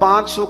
500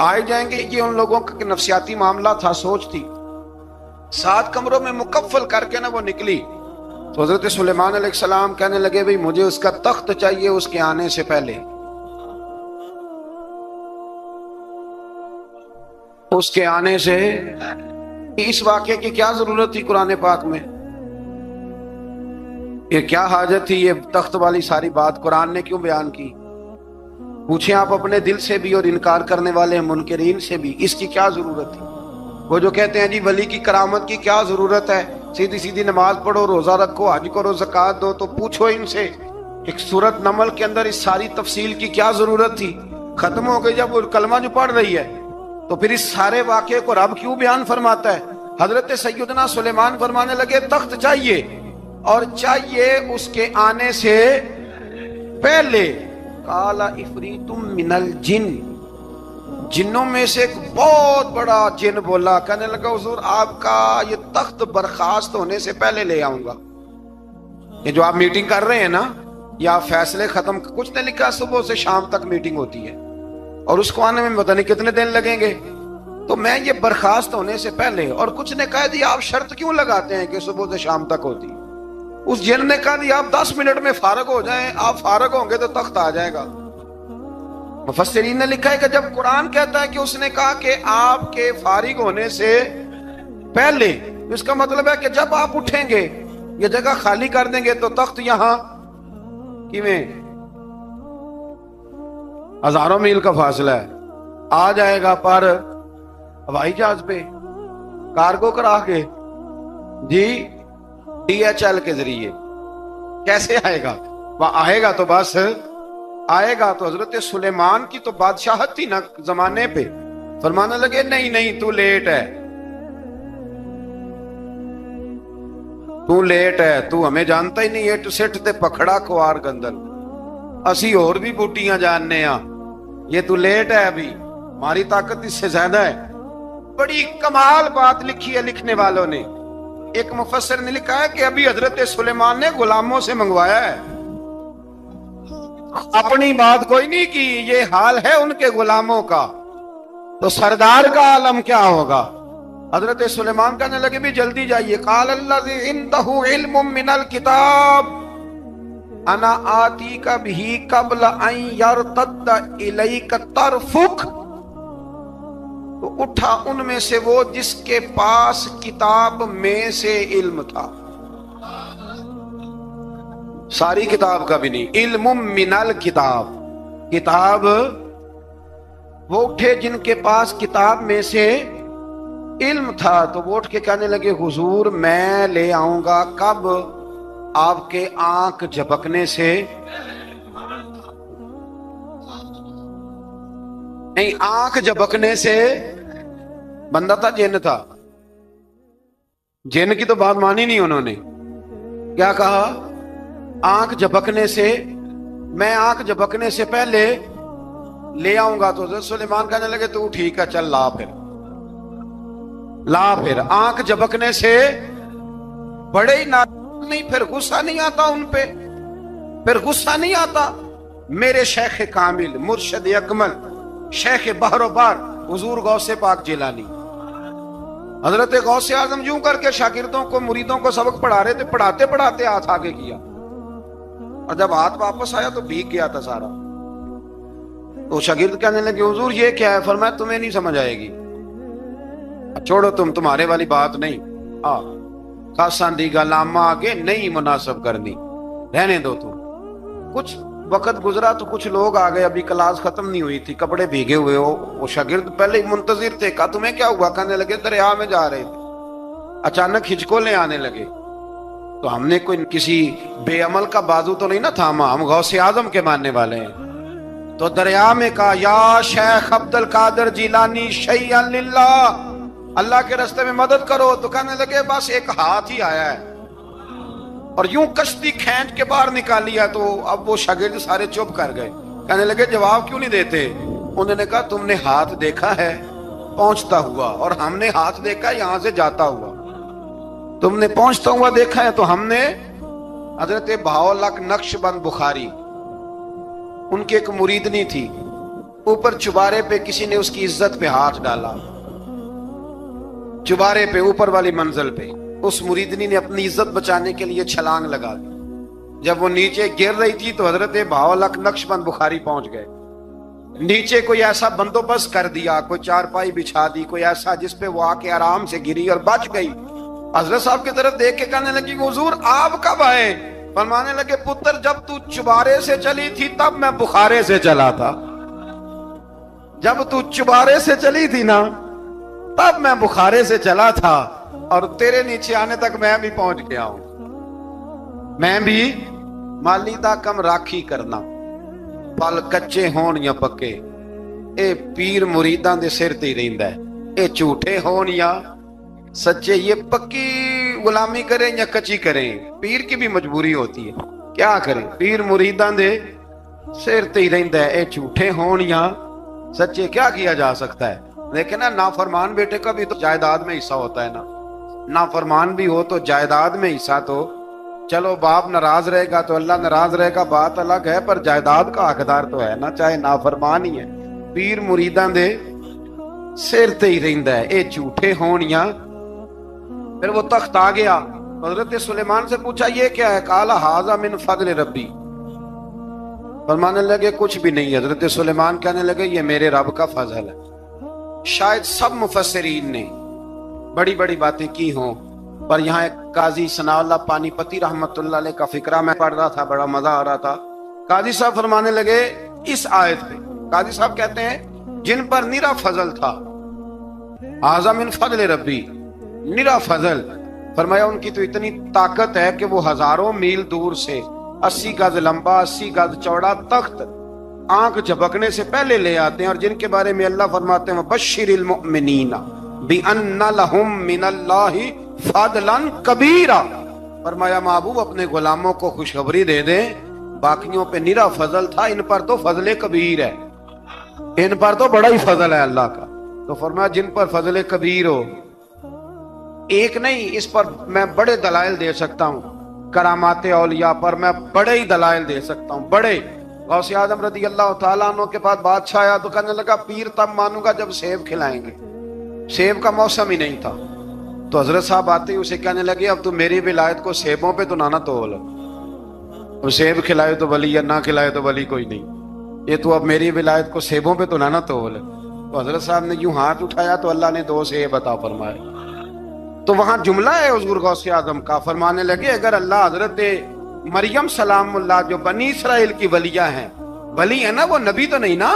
آئے جائیں گے. یہ ان لوگوں کا نفسیاتی معاملہ تھا, سوچ تھی. 7 کمروں میں مکفل کر کے نا وہ نکلی تو حضرت سلیمان علیہ السلام کہنے لگے بھئی مجھے اس کا تخت چاہیے اس کے آنے سے پہلے. اس کے آنے سے اس واقعے کی کیا ضرورت تھی قرآن پاک میں؟ یہ کیا حاجت تھی یہ تخت والی ساری بات قرآن نے کیوں بیان کی؟ پوچھیں آپ اپنے دل سے بھی اور انکار کرنے والے منکرین سے بھی, اس کی کیا ضرورت تھی؟ وہ جو کہتے ہیں جی ولی کی کرامت کی کیا ضرورت ہے, سیدھی سیدھی نماز پڑھو, روزہ رکھو, حج کرو, زکوٰۃ دو, تو پوچھو ان سے ایک سورت نمل کے اندر اس ساری تفصیل کی کیا ضرورت تھی؟ ختم ہو گئی جب وہ کلمہ جو پڑھ رہی ہے تو پھر اس سارے واقعے کو رب کیوں بیان فرماتا ہے؟ حضرت سیدنا سلیمان فرمانے لگے تخت چاہیے, اور چاہیے اس کے آنے سے پہلے. قال عفریت من الجن, جنوں میں سے ایک بہت بڑا جن بولا, کہنے لگا حضور آپ کا یہ تخت برخاست ہونے سے پہلے لے آؤں گا. یہ جو آپ میٹنگ کر رہے ہیں نا, یا فیصلے ختم, کچھ نے لکھا صبح سے شام تک میٹنگ ہوتی ہے اور اس کو آنے میں پتہ نہیں کتنے دن لگیں گے, تو میں یہ برخاست ہونے سے پہلے. اور کچھ نے کہا دی آپ شرط کیوں لگاتے ہیں کہ صبح سے شام تک ہوتی؟ اس جن نے کہا دی آپ 10 منٹ میں فارغ ہو جائیں, آپ فارغ ہوں گے تو تخت آ جائے گا. مفسرین نے لکھا ہے کہ جب قرآن کہتا ہے کہ اس نے کہا کہ آپ کے فارغ ہونے سے پہلے, اس کا مطلب ہے کہ جب آپ اٹھیں گے یہ جگہ خالی کر دیں گے تو تخت یہاں کیویں ہزاروں میل کا فاصلہ ہے آ جائے گا, پر ہوائی جہاز پہ کارگو کرا کے جی DHL کے ذریعے کیسے آئے گا؟ وہاں آئے گا تو بس آئے گا. تو حضرت سلیمان کی تو بادشاہت تھی نا زمانے پہ, فرمانے لگے نہیں نہیں تو لیٹ ہے, تو لیٹ ہے, تو ہمیں جانتا ہی نہیں ہے, تو سٹ تے پکڑا کوار گندل, اسی اور بھی بوٹیاں جاننے ہاں, یہ تو لیٹ ہے, ابھی ہماری طاقت اس سے زیادہ ہے. بڑی کمال بات لکھی ہے لکھنے والوں نے. ایک مفسر نے لکھا ہے کہ ابھی حضرت سلیمان نے غلاموں سے منگوایا ہے, اپنی بات کوئی نہیں کی, یہ حال ہے ان کے غلاموں کا, تو سردار کا عالم کیا ہوگا؟ حضرت سلیمان کہنے لگے بھی جلدی جائیے. قال الذی عنده علم من الکتاب انا آتیک بہ قبل ان یرتد الیک طرفک. تو اٹھا ان میں سے وہ جس کے پاس کتاب میں سے علم تھا, ساری کتاب کا بھی نہیں, علم من الکتاب, کتاب. وہ اٹھے جن کے پاس کتاب میں سے علم تھا, تو وہ اٹھ کے کہنے لگے حضور میں لے آؤں گا. کب؟ آپ کے آنکھ جھپکنے سے نہیں, آنکھ جھپکنے سے. بندہ تھا جن تھا, جن کی تو بات مانی نہیں انہوں نے. کیا کہا؟ آنکھ جھپکنے سے, میں آنکھ جھپکنے سے پہلے لے آؤں گا. تو حضرت سلیمان کہنے لگے تو ٹھیک ہے چل لا پھر, لا پھر. آنکھ جھپکنے سے بڑے ہی نہیں, پھر غصہ نہیں آتا ان پہ, پھر غصہ نہیں آتا. میرے شیخ کامل, مرشد اکمل, شیخ بحر و بار حضور غوث پاک جیلانی, حضرت غوث اعظم یوں کر کے شاگردوں کو مریدوں کو سبق پڑھا رہے تھے, پڑھاتے پڑھاتے ہاتھ آگے کیا, اور جب ہاتھ واپس آیا تو بھیگ گیا تھا سارا. تو شاگرد کہنے لگے حضور یہ کیا ہے؟ فرمایا تمہیں نہیں سمجھ آئے گی, چھوڑو تمہارے والی بات نہیں, خاصان دی گل آما آگے نہیں مناسب کرنی, رہنے دو تم. کچھ وقت گزرا تو کچھ لوگ آ گئے, ابھی کلاس ختم نہیں ہوئی تھی, کپڑے بھیگے ہوئے ہو. وہ شاگرد پہلے ہی منتظر تھے, کہا تمہیں کیا ہوا؟ کہنے لگے دریا میں جا رہے تھے, اچانک ہچکولیں آنے لگے. تو ہم نے کوئی کسی بے عمل کا بازو تو نہیں نہ تھاما, ہم غوث اعظم کے ماننے والے ہیں. تو دریا میں کہا یا شیخ عبد القادر جیلانی شیئا للہ, اللہ کے راستے میں مدد کرو. تو کہنے لگے بس ایک ہاتھ ہی آیا ہے, اور یوں کشتی کھینچ کے باہر نکالی ہے. تو اب وہ شاگرد سارے چپ کر گئے, کہنے لگے جواب کیوں نہیں دیتے؟ انہوں نے کہا تم نے ہاتھ دیکھا ہے پہنچتا ہوا, اور ہم نے ہاتھ دیکھا ہے یہاں سے جاتا ہوا. تم نے پہنچتا ہوا دیکھا ہے, تو ہم نے حضرت بہاؤالحق نقشبند بخاری, ان کی ایک مریدنی تھی, اوپر چبارے پہ کسی نے اس کی عزت پہ ہاتھ ڈالا، چبارے پہ اوپر والی منزل پہ اس مریدنی نے اپنی عزت بچانے کے لیے چھلانگ لگا دی۔ جب وہ نیچے گر رہی تھی تو حضرت بہاولک نقشبند بخاری پہنچ گئے، نیچے کوئی ایسا بندوبست کر دیا، کوئی چارپائی بچھا دی، کوئی ایسا جس پہ وہ آ کے آرام سے گری اور بچ گئی۔ حضرت صاحب کی طرف دیکھ کے کہنے لگی کہ حضور آپ کب آئے؟ فرمانے لگے پتر جب تو چبارے سے چلی تھی تب میں بخارے سے چلا تھا، جب تو چبارے سے چلی تھی نا تب میں بخارے سے چلا تھا، اور تیرے نیچے آنے تک میں بھی پہنچ گیا ہوں۔ میں بھی مالی دا کم راکھی کرنا، پل کچے ہون یا پکے، اے پیر مریداں دے سر تے رہندا ہے، اے جھوٹے ہون یا سچے، یہ پکی غلامی کریں یا کچی کریں، پیر کی بھی مجبوری ہوتی ہے، کیا کریں، پیر مریداں دے سر تے رہندا ہے، اے جھوٹے ہون یا سچے، کیا کیا جا سکتا ہے۔ لیکن نا نافرمان بیٹے کا بھی تو جائیداد میں حصہ ہوتا ہے نا، نافرمان بھی ہو تو جائیداد میں حصہ، تو چلو باپ ناراض رہے گا تو اللہ ناراض رہے گا، بات الگ ہے، پر جائیداد کا حقدار تو ہے نا، چاہے نافرمان ہی ہے۔ پیر مریداں دے سر تے ہی رہندا ہے، اے جھوٹے ہون یا۔ پھر وہ تخت آ گیا، حضرت سلیمان سے پوچھا یہ کیا ہے؟ قال ھذا من فضل ربی، فرمانے لگے کچھ بھی نہیں۔ حضرت سلیمان کہنے لگے یہ میرے رب کا فضل ہے۔ شاید سب مفسرین نے بڑی بڑی باتیں کی ہوں، پر یہاں ایک قاضی ثناء اللہ پانی پتی رحمت اللہ علیہ کا فقرہ میں پڑھ رہا تھا، بڑا مزہ آ رہا تھا۔ قاضی صاحب فرمانے لگے اس آیت پہ، قاضی صاحب کہتے ہیں جن پر نرا فضل تھا، ھذا من فضل ربی، نرا فضل، فرمایا ان کی تو اتنی طاقت ہے کہ وہ ہزاروں میل دور سے 80 گز لمبا 80 گز چوڑا تخت آنکھ جھپکنے سے پہلے لے آتے ہیں، اور جن کے بارے میں اللہ فرماتے ہیں بشر المؤمنین بِأَنَّ لَهُم مِّنَ اللَّهِ فَضْلًا كَبِيرًا، فرمایا محبوب اپنے غلاموں کو خوشخبری دے دیں، باقیوں پہ نرا فضل تھا، ان پر تو فضل کبیر ہے، ان پر تو بڑا ہی فضل ہے اللہ کا۔ تو فرمایا جن پر فضل کبیر ہو، ایک نہیں، اس پر میں بڑے دلائل دے سکتا ہوں، کرامات اولیاء پر میں بڑے ہی دلائل دے سکتا ہوں، بڑے۔ غوث اعظم رضی اللہ تعالیٰ عنہ کے پاس بادشاہ آیا تو کہنے لگا پیر تب مانوں گا جب سیب کھلائیں گے، سیب کا موسم ہی نہیں تھا۔ تو حضرت صاحب آتے ہی اسے کہنے لگے اب تو میری ولایت کو سیبوں پہ تو نہ تول، وہ سیب کھلائے تو ولی یا نہ کھلائے تو ولی کوئی نہیں، یہ تو اب میری ولایت کو سیبوں پہ تو نہ تول۔ تو حضرت صاحب نے یوں ہاتھ اٹھایا تو اللہ نے 2 سیب عطا فرمائے۔ تو وہاں جملہ ہے حضور غوث اعظم کا، فرمانے لگے اگر اللہ حضرت مریم سلام اللہ جو بنی اسرائیل کی ولیہ ہیں، ولی ہے نا، وہ نبی تو نہیں نا،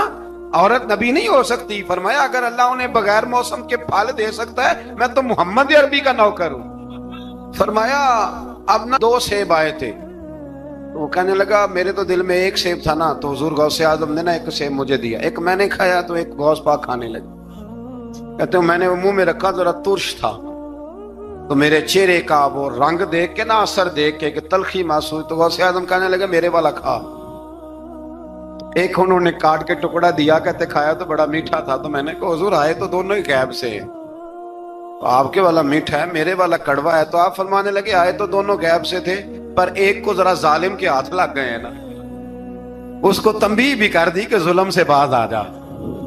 عورت نبی نہیں ہو سکتی، فرمایا اگر اللہ انہیں بغیر موسم کے پھل دے سکتا ہے میں تو محمد عربی کا نوکر ہوں۔ فرمایا اب نہ 2 سیب آئے تھے، تو وہ کہنے لگا میرے تو دل میں 1 سیب تھا نا، تو حضور غوث اعظم نے نا 1 سیب مجھے دیا، 1 میں نے کھایا تو 1 غوث پاک کھانے لگے، کہتے ہیں میں نے منہ میں رکھا ذرا ترش تھا، تو میرے چہرے کا وہ رنگ دیکھ کے نا، اثر دیکھ کے کہ تلخی محسوس، تو غوث اعظم کہنے لگے میرے والا کھا۔ 1 انہوں نے کاٹ کے ٹکڑا دیا، کہتے کھایا تو بڑا میٹھا تھا، تو میں نے کہا حضور آئے تو دونوں ہی غیب سے ہیں، تو آپ کے والا میٹھا ہے میرے والا کڑوا ہے، تو آپ فرمانے لگے آئے تو دونوں غیب سے تھے، پر ایک کو ذرا ظالم کے ہاتھ لگ گئے ہیں نا، اس کو تنبیہ بھی کر دی کہ ظلم سے باز آ جا،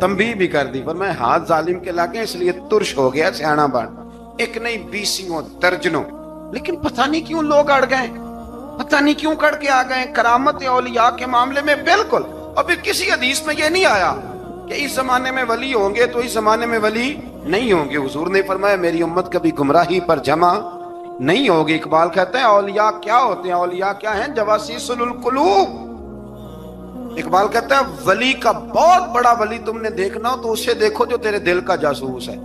تنبیہ بھی کر دی، پر میں ہاتھ ظالم کے لگے اس لیے ترش ہو گیا، سیانا بن، 1 نہیں 20 درجنوں، لیکن پتہ نہیں کیوں لوگ اڑ گئے، پتہ نہیں کیوں کڑ کے آ گئے کرامت اولیاء کے معاملے میں بالکل۔ اور پھر کسی حدیث میں یہ نہیں آیا کہ اس زمانے میں ولی ہوں گے تو اس زمانے میں ولی نہیں ہوں گے، حضور نے فرمایا میری امت کبھی گمراہی پر جمع نہیں ہوگی۔ اقبال کہتا ہے اولیاء کیا ہوتے ہیں؟ اولیاء کیا ہیں؟ جواسیس القلوب۔ اقبال کہتا ہے ولی کا بہت بڑا ولی تم نے دیکھنا ہو تو اسے دیکھو جو تیرے دل کا جاسوس ہے۔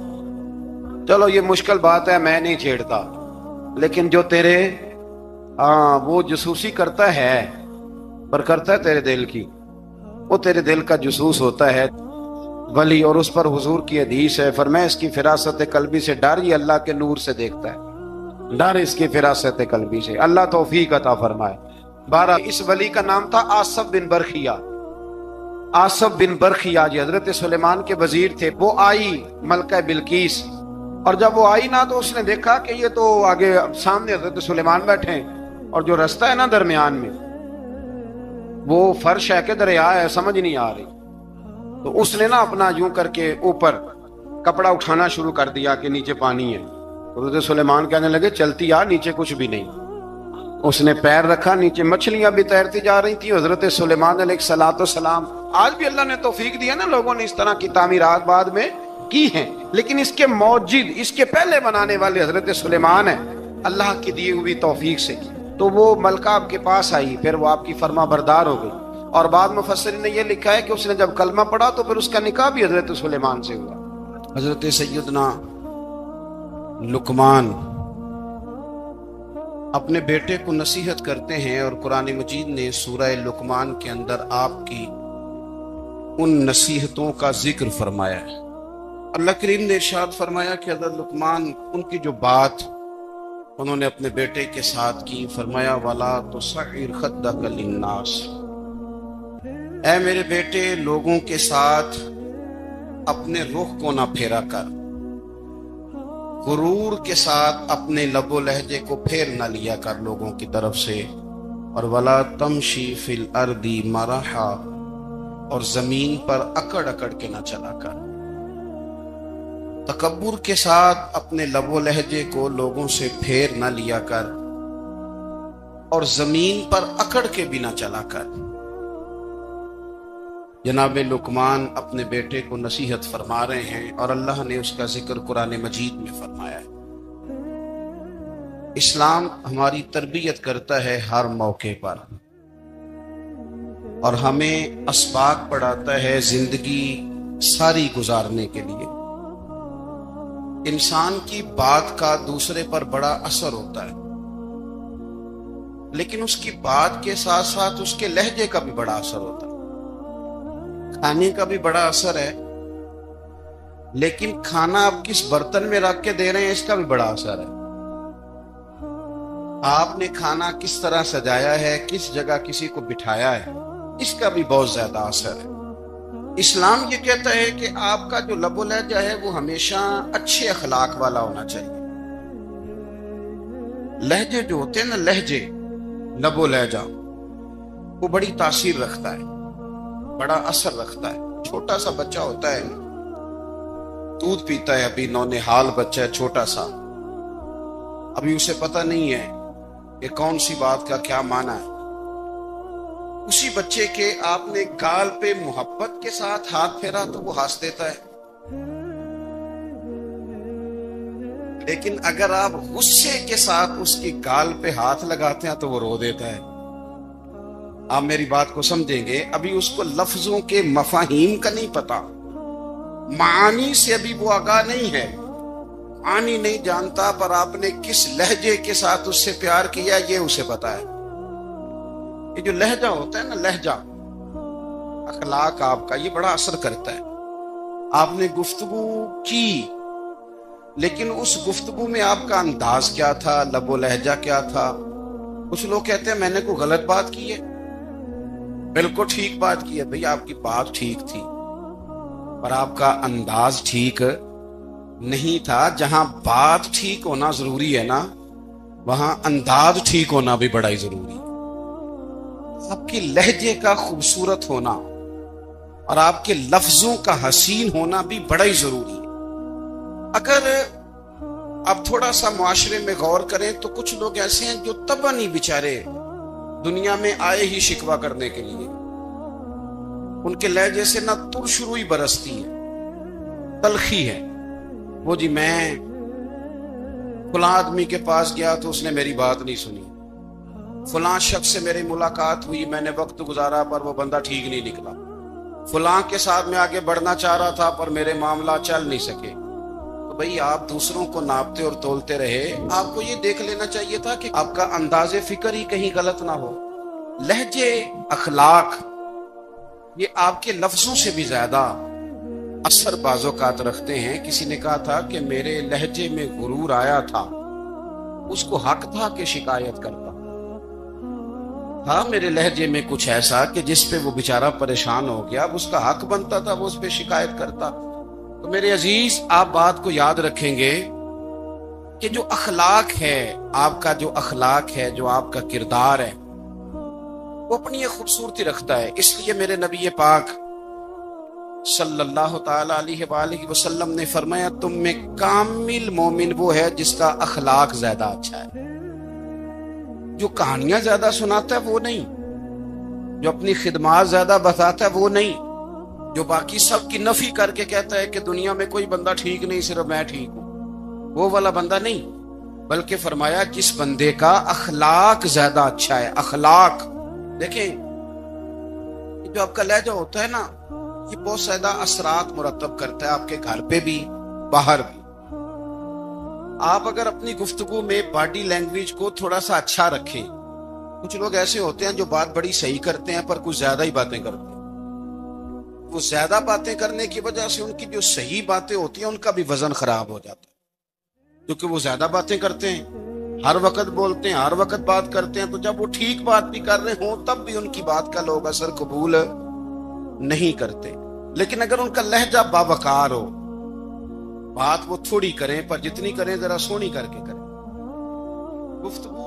چلو یہ مشکل بات ہے، میں نہیں چھیڑتا، لیکن جو تیرے وہ جاسوسی کرتا ہے، پر کرتا ہے تیرے دل کی، وہ تیرے دل کا جاسوس ہوتا ہے ولی۔ اور اس پر حضور کی حدیث ہے، فرمایا اس کی فراست قلبی سے ڈر، یہ اللہ کے نور سے دیکھتا ہے، ڈر اس کی فراست قلبی سے، اللہ توفیق عطا فرمائے۔ 12 اس ولی کا نام تھا آصف بن برخیہ۔ آصف بن برخیہ جی حضرت سلیمان کے وزیر تھے۔ وہ آئی ملکہ بلقیس، اور جب وہ آئی نا تو اس نے دیکھا کہ یہ تو آگے سامنے حضرت سلیمان بیٹھے ہیں، اور جو رستہ ہے نا درمیان میں وہ فرش ہے کہ دریا ہے سمجھ نہیں آ رہی۔ تو اس نے نا اپنا یوں کر کے اوپر کپڑا اٹھانا شروع کر دیا کہ نیچے پانی ہے. حضرت سلیمان کہنے لگے چلتی آ, نیچے کچھ بھی نہیں. اس نے پیر رکھا, نیچے مچھلیاں بھی تیرتی جا رہی تھی. حضرت سلیمان علیہ الصلوۃ والسلام, آج بھی اللہ نے توفیق دی ہے نا, لوگوں نے اس طرح کی تعمیرات بعد میں کی ہیں, لیکن اس کے موجد, اس کے پہلے بنانے والے حضرت سلیمان ہیں, اللہ کی دی ہوئی توفیق سے. تو وہ ملکہ آپ کے پاس آئی, پھر وہ آپ کی فرما بردار ہو گئی. اور بعد مفسرین نے یہ لکھا ہے کہ اس نے جب کلمہ پڑھا تو پھر اس کا نکاح بھی حضرت سلیمان سے ہوا. حضرت سیدنا لقمان اپنے بیٹے کو نصیحت کرتے ہیں, اور قرآن مجید نے سورہ لقمان کے اندر آپ کی ان نصیحتوں کا ذکر فرمایا ہے. اللہ کریم نے ارشاد فرمایا کہ حضرت لقمان, ان کی جو بات انہوں نے اپنے بیٹے کے ساتھ کی, فرمایا وَلَا تُصَعِّرْ خَدَّكَ لِلنَّاسِ, اے میرے بیٹے لوگوں کے ساتھ اپنے رخ کو نہ پھیرا کر, غرور کے ساتھ اپنے لب و لہجے کو پھیر نہ لیا کر لوگوں کی طرف سے. اور وَلَا تَمْشِي فِي الْأَرْضِ مَرَحًا, اور زمین پر اکڑ اکڑ کے نہ چلا کر. تکبر کے ساتھ اپنے لب و لہجے کو لوگوں سے پھیر نہ لیا کر, اور زمین پر اکڑ کے بھی نہ چلا کر. جناب لقمان اپنے بیٹے کو نصیحت فرما رہے ہیں, اور اللہ نے اس کا ذکر قرآن مجید میں فرمایا ہے. اسلام ہماری تربیت کرتا ہے ہر موقع پر, اور ہمیں اسباق پڑھاتا ہے زندگی ساری گزارنے کے لیے. انسان کی بات کا دوسرے پر بڑا اثر ہوتا ہے, لیکن اس کی بات کے ساتھ ساتھ اس کے لہجے کا بھی بڑا اثر ہوتا ہے. کھانے کا بھی بڑا اثر ہے, لیکن کھانا آپ کس برتن میں رکھ کے دے رہے ہیں اس کا بھی بڑا اثر ہے. آپ نے کھانا کس طرح سجایا ہے, کس جگہ کسی کو بٹھایا ہے, اس کا بھی بہت زیادہ اثر ہے. اسلام یہ کہتا ہے کہ آپ کا جو لب و لہجہ ہے وہ ہمیشہ اچھے اخلاق والا ہونا چاہیے. لہجے جو ہوتے ہیں نا, لہجے, لب و لہجہ, وہ بڑی تاثیر رکھتا ہے, بڑا اثر رکھتا ہے. چھوٹا سا بچہ ہوتا ہے, دودھ پیتا ہے, ابھی نونہال بچہ ہے چھوٹا سا, ابھی اسے پتہ نہیں ہے کہ کون سی بات کا کیا معنی ہے. اسی بچے کے آپ نے گال پہ محبت کے ساتھ ہاتھ پھیرا تو وہ ہنس دیتا ہے, لیکن اگر آپ غصے کے ساتھ اس کی گال پہ ہاتھ لگاتے ہیں تو وہ رو دیتا ہے. آپ میری بات کو سمجھیں گے, ابھی اس کو لفظوں کے مفاہیم کا نہیں پتا, معانی سے ابھی وہ آگاہ نہیں ہے, معانی نہیں جانتا, پر آپ نے کس لہجے کے ساتھ اس سے پیار کیا یہ اسے پتا ہے. یہ جو لہجہ ہوتا ہے نا, لہجہ, اخلاق آپ کا, یہ بڑا اثر کرتا ہے. آپ نے گفتگو کی, لیکن اس گفتگو میں آپ کا انداز کیا تھا, لب و لہجہ کیا تھا. کچھ لوگ کہتے ہیں میں نے کوئی غلط بات کی ہے, بالکل ٹھیک بات کی ہے. بھئی آپ کی بات ٹھیک تھی, پر آپ کا انداز ٹھیک نہیں تھا. جہاں بات ٹھیک ہونا ضروری ہے نا, وہاں انداز ٹھیک ہونا بھی بڑا ہی ضروری ہے. آپ کے لہجے کا خوبصورت ہونا اور آپ کے لفظوں کا حسین ہونا بھی بڑا ہی ضروری ہے. اگر آپ تھوڑا سا معاشرے میں غور کریں تو کچھ لوگ ایسے ہیں جو طبعاً ہی بیچارے دنیا میں آئے ہی شکوہ کرنے کے لیے. ان کے لہجے سے نہ ترش روئی برستی ہے, تلخی ہے. وہ جی میں فلاں آدمی کے پاس گیا تو اس نے میری بات نہیں سنی, فلاں شخص سے میری ملاقات ہوئی, میں نے وقت گزارا پر وہ بندہ ٹھیک نہیں نکلا, فلاں کے ساتھ میں آگے بڑھنا چاہ رہا تھا پر میرے معاملہ چل نہیں سکے. تو بھئی آپ دوسروں کو ناپتے اور تولتے رہے, آپ کو یہ دیکھ لینا چاہیے تھا کہ آپ کا انداز فکر ہی کہیں غلط نہ ہو. لہجے, اخلاق, یہ آپ کے لفظوں سے بھی زیادہ اثر بعض اوقات رکھتے ہیں. کسی نے کہا تھا کہ میرے لہجے میں غرور آیا تھا, اس کو حق تھا کہ شکایت کرتا. ہاں, میرے لہجے میں کچھ ایسا کہ جس پہ وہ بیچارہ پریشان ہو گیا, اب اس کا حق بنتا تھا وہ اس پہ شکایت کرتا. تو میرے عزیز, آپ بات کو یاد رکھیں گے کہ جو اخلاق ہے, آپ کا جو اخلاق ہے, جو آپ کا کردار ہے, وہ اپنی ایک خوبصورتی رکھتا ہے. اس لیے میرے نبی پاک صلی اللہ تعالی علیہ وآلہ وسلم نے فرمایا تم میں کامل مومن وہ ہے جس کا اخلاق زیادہ اچھا ہے. جو کہانیاں زیادہ سناتا ہے وہ نہیں، جو اپنی خدمات زیادہ بتاتا ہے وہ نہیں، جو باقی سب کی نفی کر کے کہتا ہے کہ دنیا میں کوئی بندہ ٹھیک نہیں صرف میں ٹھیک ہوں، وہ والا بندہ نہیں. بلکہ فرمایا جس بندے کا اخلاق زیادہ اچھا ہے. اخلاق دیکھیں، جو آپ کا لہجہ ہوتا ہے نا، یہ بہت زیادہ اثرات مرتب کرتا ہے آپ کے گھر پہ بھی باہر بھی. آپ اگر اپنی گفتگو میں باڈی لینگویج کو تھوڑا سا اچھا رکھیں، کچھ لوگ ایسے ہوتے ہیں جو بات بڑی صحیح کرتے ہیں پر کچھ زیادہ ہی باتیں کرتے ہیں. وہ زیادہ باتیں کرنے کی وجہ سے ان کی جو صحیح باتیں ہوتی ہیں ان کا بھی وزن خراب ہو جاتا ہے، کیونکہ وہ زیادہ باتیں کرتے ہیں، ہر وقت بولتے ہیں، ہر وقت بات کرتے ہیں. تو جب وہ ٹھیک بات بھی کر رہے ہوں تب بھی ان کی بات کا لوگ اثر قبول نہیں کرتے. لیکن اگر ان کا لہجہ باوقار ہو، بات وہ تھوڑی کریں پر جتنی کریں ذرا سونی کر کے کریں، گفتگو